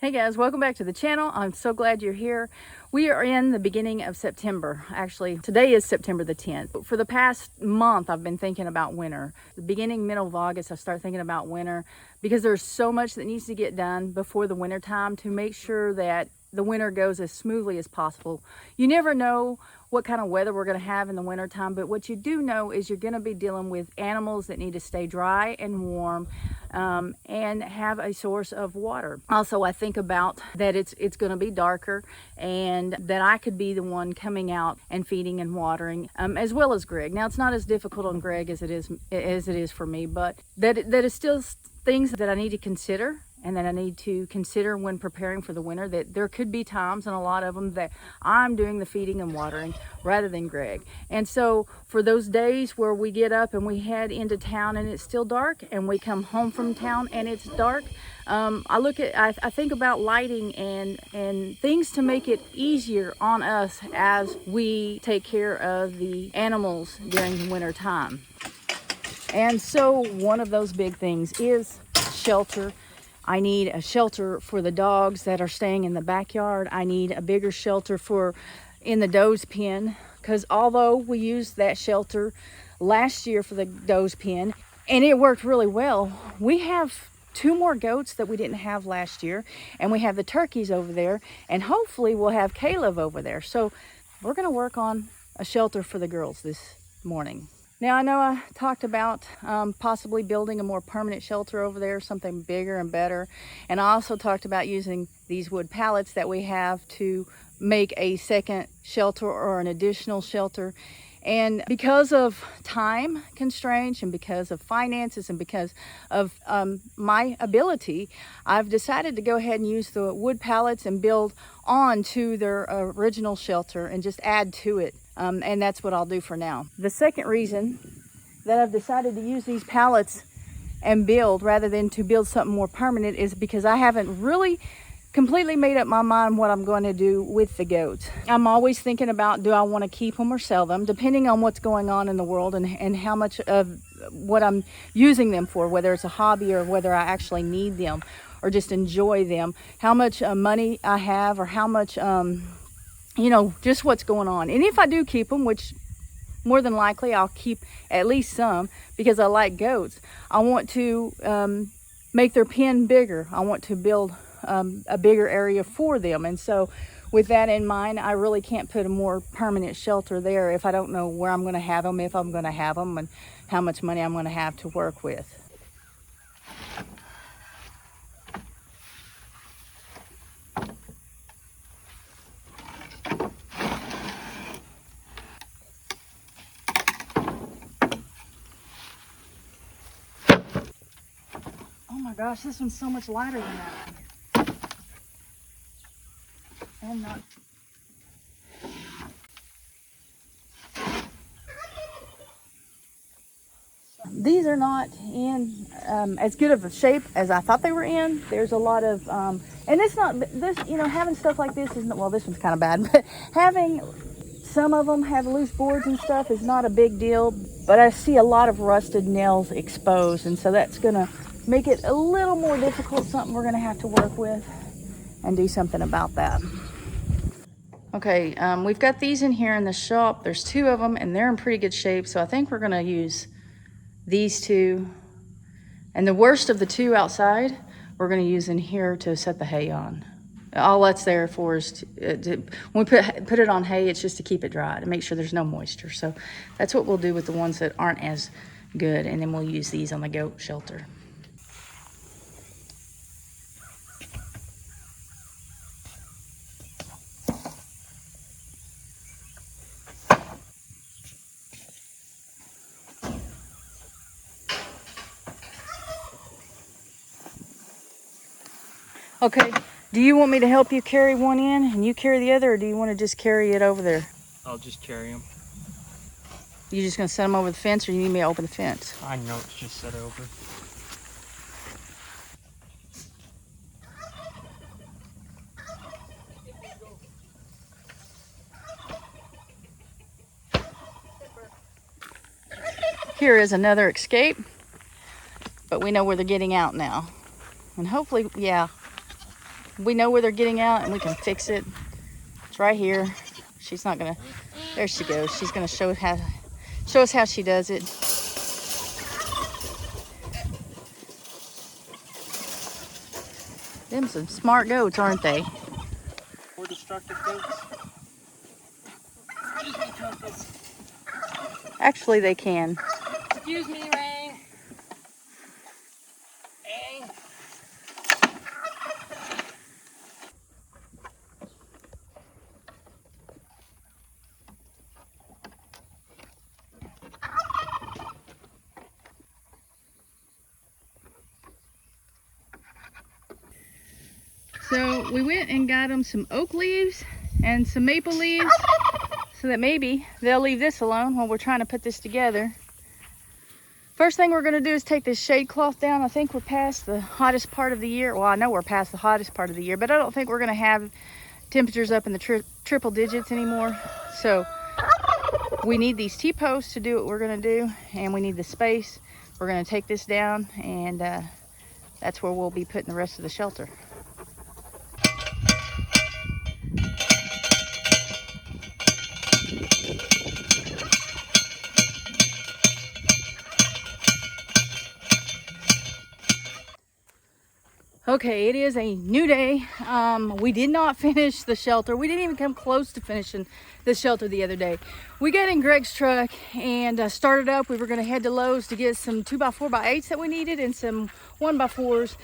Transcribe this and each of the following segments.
Hey guys, welcome back to the channel. I'm so glad you're here. We are in the beginning of September. Actually, today is September the 10th. For the past month, I've been thinking about winter. The beginning, middle of August, I start thinking about winter because there's so much that needs to get done before the winter time to make sure that the winter goes as smoothly as possible. You never know what kind of weather we're going to have in the winter time, but what you do know is you're going to be dealing with animals that need to stay dry and warm and have a source of water. Also, I think about that it's going to be darker and that I could be the one coming out and feeding and watering, as well as Greg. Now, it's not as difficult on Greg as it is for me, but that is still things that I need to consider and that I need to consider when preparing for the winter, that there could be times, and a lot of them, that I'm doing the feeding and watering rather than Greg. And so for those days where we get up and we head into town and it's still dark, and we come home from town and it's dark, I think about lighting and things to make it easier on us as we take care of the animals during the winter time. And so one of those big things is shelter. I need a shelter for the dogs that are staying in the backyard. I need a bigger shelter in the doe's pen, because although we used that shelter last year for the doe's pen and it worked really well, we have 2 more goats that we didn't have last year, and we have the turkeys over there, and hopefully we'll have Caleb over there. So we're going to work on a shelter for the girls this morning. Now, I know I talked about possibly building a more permanent shelter over there, something bigger and better. And I also talked about using these wood pallets that we have to make a second shelter or an additional shelter. And because of time constraints and because of finances and because of my ability, I've decided to go ahead and use the wood pallets and build on to their original shelter and just add to it. And that's what I'll do for now. The second reason that I've decided to use these pallets and build rather than to build something more permanent is because I haven't really completely made up my mind what I'm going to do with the goats. I'm always thinking about, do I want to keep them or sell them, depending on what's going on in the world and how much of what I'm using them for, whether it's a hobby or whether I actually need them or just enjoy them, how much money I have, or how much just what's going on. And if I do keep them, which more than likely I'll keep at least some because I like goats, I want to make their pen bigger. I want to build a bigger area for them. And so with that in mind, I really can't put a more permanent shelter there if I don't know where I'm going to have them, if I'm going to have them, and how much money I'm going to have to work with. Oh my gosh, this one's so much lighter than that one. And not. These are not in as good of a shape as I thought they were in. There's a lot of, and it's not, this, having stuff like this isn't, well, this one's kind of bad, but having some of them have loose boards and stuff is not a big deal, but I see a lot of rusted nails exposed, and so that's going to make it a little more difficult, something we're going to have to work with and do something about that. Okay, we've got these in here in the shop. There's 2 of them, and they're in pretty good shape, so I think we're going to use these 2. And the worst of the 2 outside, we're going to use in here to set the hay on. All that's there for is when we put it on hay, it's just to keep it dry, to make sure there's no moisture. So that's what we'll do with the ones that aren't as good, and then we'll use these on the goat shelter. Okay, do you want me to help you carry one in and you carry the other, or do you want to just carry it over there? I'll just carry them. You just gonna set them over the fence, or you need me to open the fence? I know it's just set over. Here is another escape, but we know where they're getting out now. And hopefully, yeah, we know where they're getting out and we can fix it. It's right here. She's not gonna, there she goes. She's gonna show us how she does it. Them some smart goats, aren't they? More destructive goats. Actually, they can. Excuse me, Rain. Rain. So we went and got them some oak leaves and some maple leaves so that maybe they'll leave this alone while we're trying to put this together. First thing we're gonna do is take this shade cloth down. I think we're past the hottest part of the year. Well, I know we're past the hottest part of the year, but I don't think we're gonna have temperatures up in the triple digits anymore. So we need these T-posts to do what we're gonna do, and we need the space. We're gonna take this down, and that's where we'll be putting the rest of the shelter. Okay, it is a new day. We did not finish the shelter. We didn't even come close to finishing the shelter the other day. We got in Greg's truck and started up. We were going to head to Lowe's to get some 2x4x8s that we needed and some 1x4s.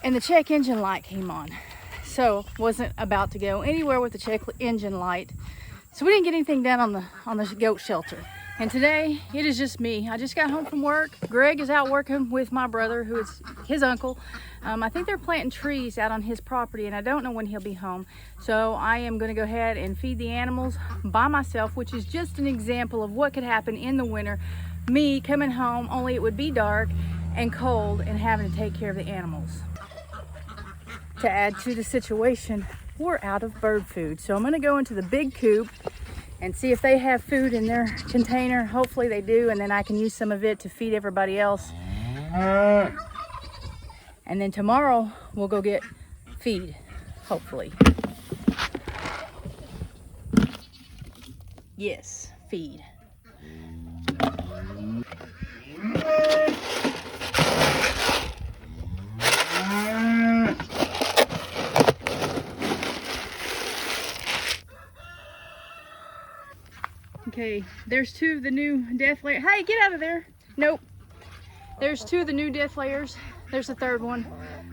And the check engine light came on. So wasn't about to go anywhere with the check engine light. So we didn't get anything done on the goat shelter. And today, it is just me. I just got home from work. Greg is out working with my brother, who is his uncle. I think they're planting trees out on his property, and I don't know when he'll be home. So I am gonna go ahead and feed the animals by myself, which is just an example of what could happen in the winter. Me coming home, only it would be dark and cold and having to take care of the animals. To add to the situation, we're out of bird food. So I'm gonna go into the big coop and see if they have food in their container. Hopefully they do, and then I can use some of it to feed everybody else. And then tomorrow we'll go get feed, hopefully. Yes, feed. Okay, there's two of the new death layers. Hey, get out of there. Nope. There's two of the new death layers. There's the third one.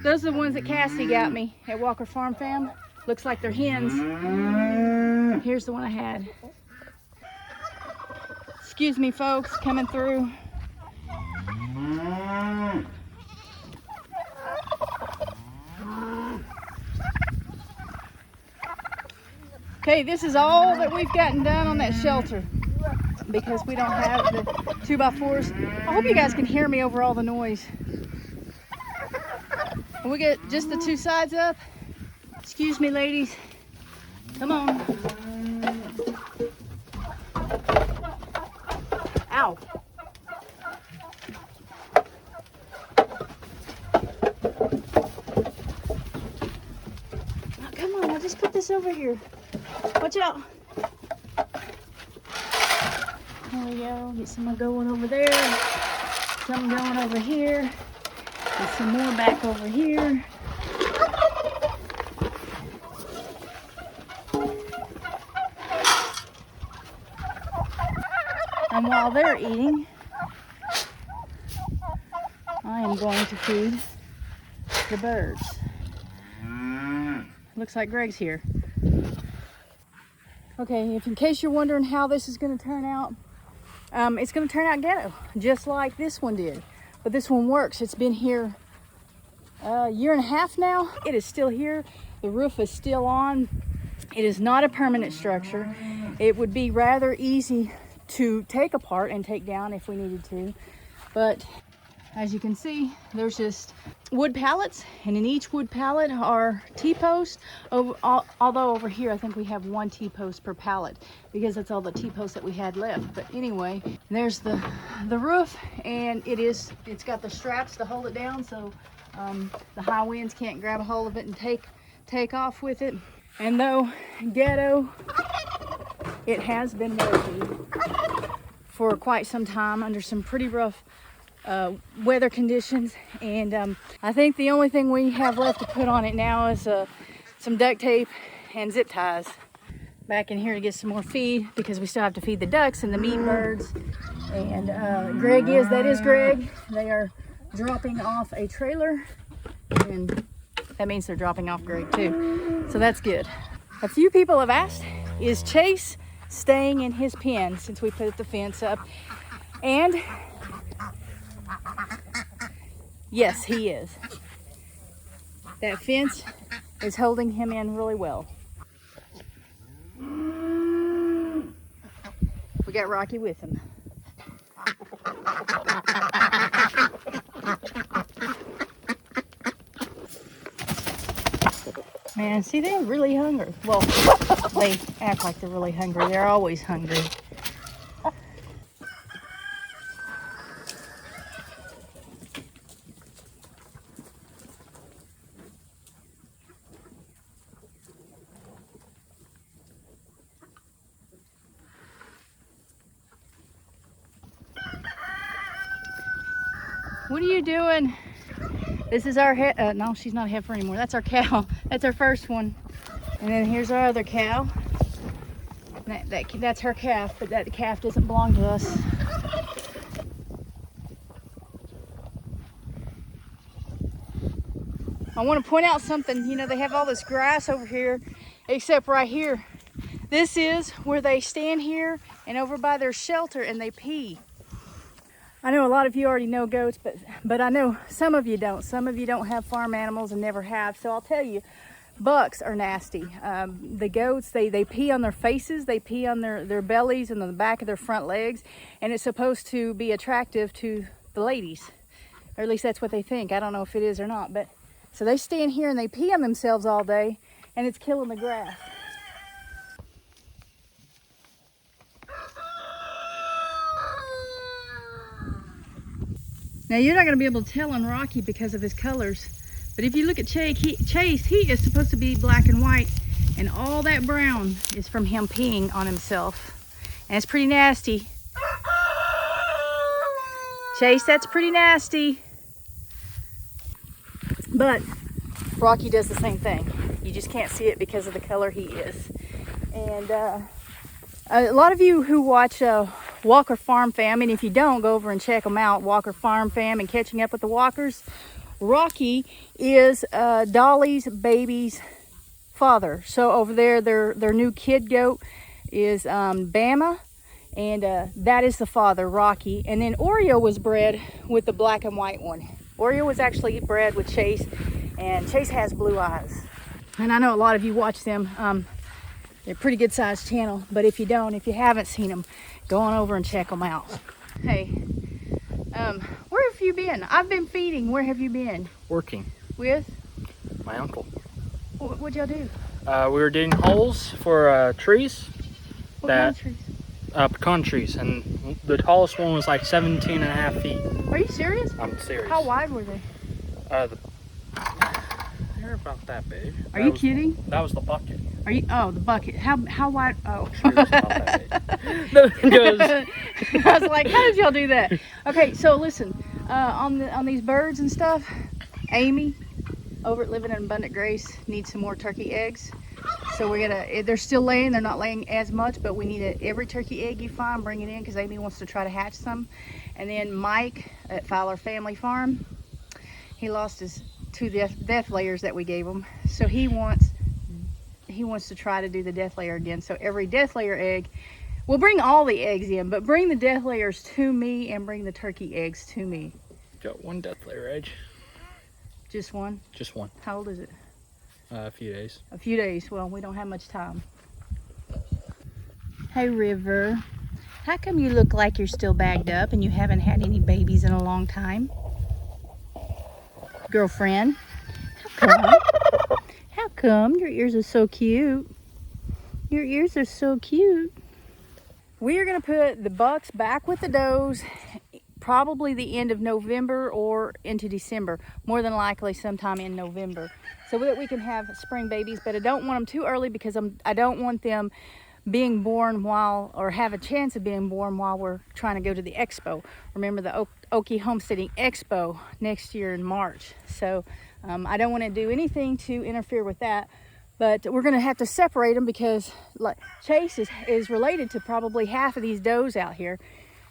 Those are the ones that Cassie got me at Walker Farm Fam. Looks like they're hens. Here's the one I had. Excuse me, folks, coming through. Okay, this is all that we've gotten done on that shelter because we don't have the 2x4s. I hope you guys can hear me over all the noise. We get just the two sides up. Excuse me, ladies. Come on. Ow. Oh, come on, I'll just put this over here. Watch out. There we go. Get some going over there. Some going over here. Get some more back over here. And while they're eating, I am going to feed the birds. Looks like Greg's here. Okay, if in case you're wondering how this is going to turn out, it's going to turn out ghetto, just like this one did. But this one works. It's been here a year and a half now. It is still here. The roof is still on. It is not a permanent structure. It would be rather easy to take apart and take down if we needed to. But as you can see, there's just wood pallets, and in each wood pallet are T-posts. Although over here, I think we have one T-post per pallet because that's all the T-posts that we had left. But anyway, there's the roof, and it's got the straps to hold it down, so The high winds can't grab a hold of it and take off with it. And though ghetto, it has been working for quite some time under some pretty rough weather conditions. And I think the only thing we have left to put on it now is some duct tape and zip ties. Back in here to get some more feed because we still have to feed the ducks and the meat birds. And that is Greg. They are dropping off a trailer, and that means they're dropping off Greg too. So that's good. A few people have asked, is Chase staying in his pen since we put the fence up? And yes, he is. That fence is holding him in really well. We got Rocky with him. Man, see, they're really hungry. Well, they act like they're really hungry. They're always hungry. What are you doing? This is our no, she's not a heifer anymore. That's our cow. That's our first one. And then here's our other cow. That's her calf, but that calf doesn't belong to us. I want to point out something. You know, they have all this grass over here, except right here. This is where they stand here and over by their shelter and they pee. I know a lot of you already know goats, but I know some of you don't. Some of you don't have farm animals and never have. So I'll tell you, bucks are nasty. The goats, they pee on their faces, they pee on their bellies and on the back of their front legs, and it's supposed to be attractive to the ladies. Or at least that's what they think. I don't know if it is or not. But so they stand here and they pee on themselves all day, and it's killing the grass. Now you're not going to be able to tell on Rocky because of his colors, but if you look at Chase, he is supposed to be black and white, and all that brown is from him peeing on himself, and it's pretty nasty. Chase, that's pretty nasty. But Rocky does the same thing. You just can't see it because of the color he is. And a lot of you who watch Walker Farm Fam, and if you don't, go over and check them out, Walker Farm Fam and Catching Up with the Walkers. Rocky is Dolly's baby's father. So over there, their new kid goat is Bama, and that is the father, Rocky. And then Oreo was bred with the black and white one. Oreo was actually bred with Chase, and Chase has blue eyes. And I know a lot of you watch them. They're a pretty good sized channel, but if you haven't seen them, go on over and check them out. Hey, where have you been? I've been feeding. Where have you been? Working. With? My uncle. What'd y'all do? We were digging holes for trees. What kind of trees? Pecan trees, and the tallest one was like 17.5 feet. Are you serious? I'm serious. How wide were they? They're about that big. Are you kidding? That was the bucket. Are you? Oh, the bucket. How wide? Oh. About that big. No, because I was like, how did y'all do that? Okay, so listen, on these birds and stuff, Amy, over at Living in Abundant Grace, needs some more turkey eggs. So they're still laying. They're not laying as much, but we need every turkey egg you find, bring it in, because Amy wants to try to hatch some. And then Mike at Fowler Family Farm, he lost his 2 death layers that we gave him. So he wants to try to do the death layer again. So every death layer egg, we'll bring all the eggs in, but bring the death layers to me and bring the turkey eggs to me. got 1 death layer egg. Just one? Just 1. How old is it? A few days. A few days. Well, we don't have much time. Hey, River. How come you look like you're still bagged up and you haven't had any babies in a long time? Girlfriend, how come? How come? Your ears are so cute. Your ears are so cute. We are going to put the bucks back with the does probably the end of November or into December, more than likely sometime in November, so that we can have spring babies. But I don't want them too early because I don't want them being born while, or have a chance of being born while we're trying to go to the expo. Remember the Okie Homesteading Expo next year in March. So I don't want to do anything to interfere with that, but we're going to have to separate them because like Chase is related to probably half of these does out here.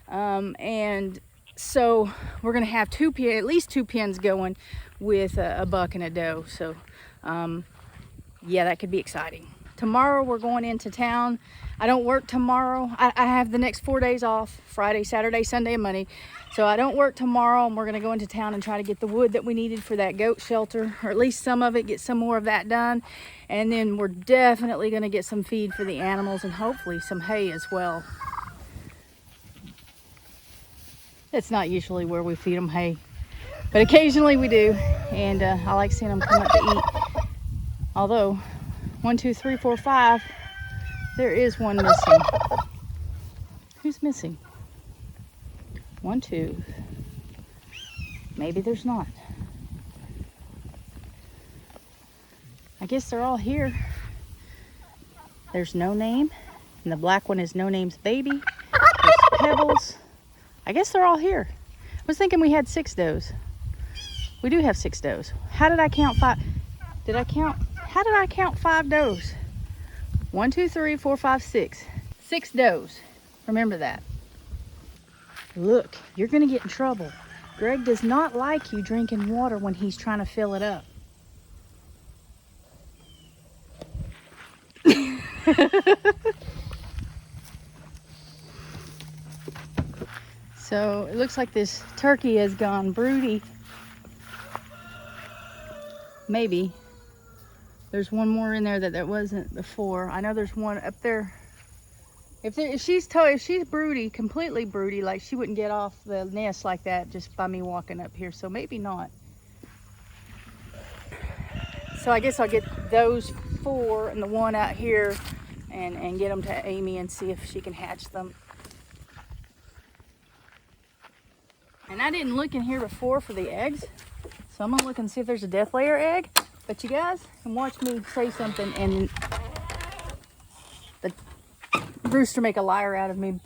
And so we're going to have at least two pens going with a buck and a doe. So yeah, that could be exciting. Tomorrow we're going into town. I don't work tomorrow. I have the next 4 days off, Friday, Saturday, Sunday, and Monday. So I don't work tomorrow, and we're going to go into town and try to get the wood that we needed for that goat shelter, or at least some of it, get some more of that done. And then we're definitely going to get some feed for the animals and hopefully some hay as well. It's not usually where we feed them hay, but occasionally we do. And I like seeing them come up to eat. Although, 1, 2, 3, 4, 5, there is one missing. Who's missing? 1, 2. Maybe there's not. I guess they're all here. There's No Name, and the black one is No Name's baby. There's Pebbles. I guess they're all here. I was thinking we had 6 does. We do have 6 does. How did I count 5? How did I count 5 does? 1, 2, 3, 4, 5, 6. 6 does. Remember that. Look, you're gonna get in trouble. Greg does not like you drinking water when he's trying to fill it up. So it looks like this turkey has gone broody. Maybe. There's one more in there that wasn't before. I know there's one up there. If she's broody, completely broody, like she wouldn't get off the nest like that just by me walking up here. So maybe not. So I guess I'll get those 4 and the one out here and get them to Amy and see if she can hatch them. And I didn't look in here before for the eggs. So I'm gonna look and see if there's a death layer egg. But you guys can watch me say something and the rooster make a liar out of me.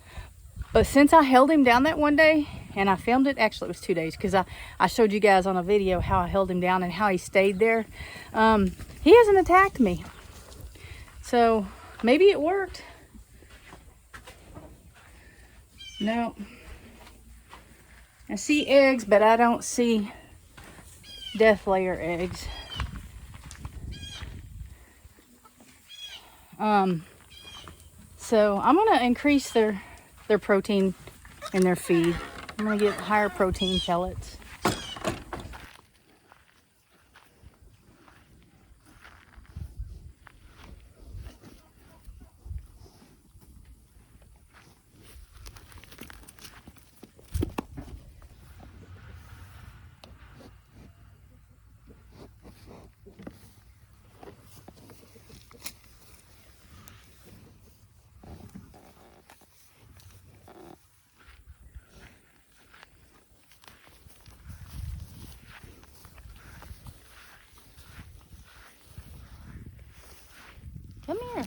But since I held him down that one day and I filmed it, actually it was 2 days, because I showed you guys on a video how I held him down and how he stayed there. He hasn't attacked me. So maybe it worked. No. I see eggs, but I don't see death layer eggs. So I'm gonna increase their protein in their feed. I'm gonna get higher protein pellets. Come here.